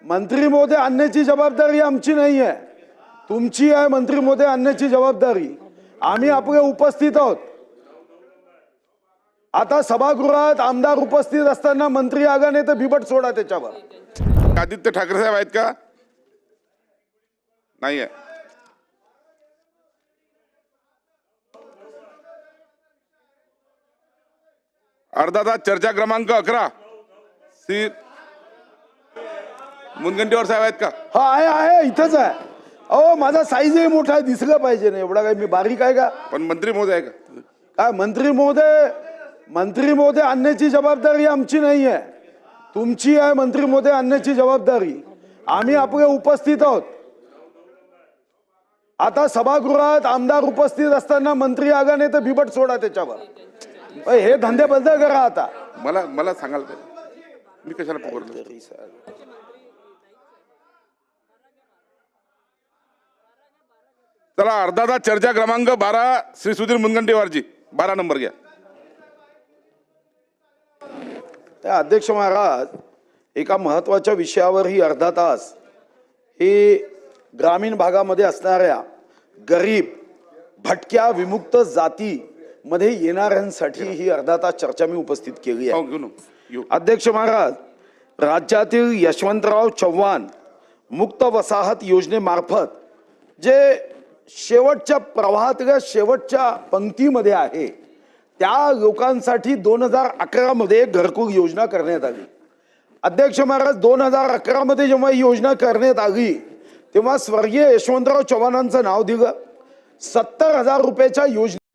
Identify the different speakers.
Speaker 1: मंत्री महोदय आणण्याची जबाबदारी आमची नाही आहे, तुमची आहे मंत्री महोदय आणण्याची जबाबदारी। आम्ही आपले उपस्थित आहोत। आता सभागृहात आमदार उपस्थित असताना मंत्री आगा नाही तर बिबट सोडा त्याच्यावर।
Speaker 2: आदित्य ठाकरे साहेब आहेत का? नाही आहे। अर्धा तास चर्चा क्रमांक 11 श्री मुनगंटीवार साहेब आहेत का?
Speaker 1: हा आहे इथंच आहे। अहो माझा साईजही मोठा आहे, दिसलं पाहिजे ना, एवढा काय मी बारीक आहे का?
Speaker 2: पण मंत्री महोदय आहे का?
Speaker 1: काय मंत्री महोदय आणण्याची जबाबदारी आमची नाही आहे, तुमची आहे मंत्री महोदय आणण्याची जबाबदारी। आम्ही आपले उपस्थित आहोत। आता सभागृहात आमदार उपस्थित असताना मंत्री आगा नाही तर बिबट सोडा त्याच्यावर। हे धंदे बंद करा आता।
Speaker 2: मला सांगाल का मी कशाला पकडलं? चला अर्धा तास चर्चा क्रमांक 12 श्री सुधीर मुनगंटीवारजी 12 नंबर घ्या।
Speaker 1: अध्यक्ष महाराज, एका महत्त्वाच्या विषयावर ही अर्धा तास ही ग्रामीण भागामध्ये असणाऱ्या गरीब भटक्या विमुक्त जाती मध्ये येणाऱ्यांसाठी ही अर्धा तास चर्चा मी उपस्थित केली आहे। अध्यक्ष महाराज, राज्यातील यशवंतराव चव्हाण मुक्त वसाहत योजनेमार्फत जे शेवटच्या प्रवाहातल्या शेवटच्या पंक्तीमध्ये आहे त्या लोकांसाठी 2011 मध्ये घरकुल योजना करण्यात आली। अध्यक्ष महाराज, 2011 मध्ये जेव्हा ही योजना करण्यात आली तेव्हा स्वर्गीय यशवंतराव चव्हाणांचं नाव दिलं। 70,000 रुपयाच्या योजना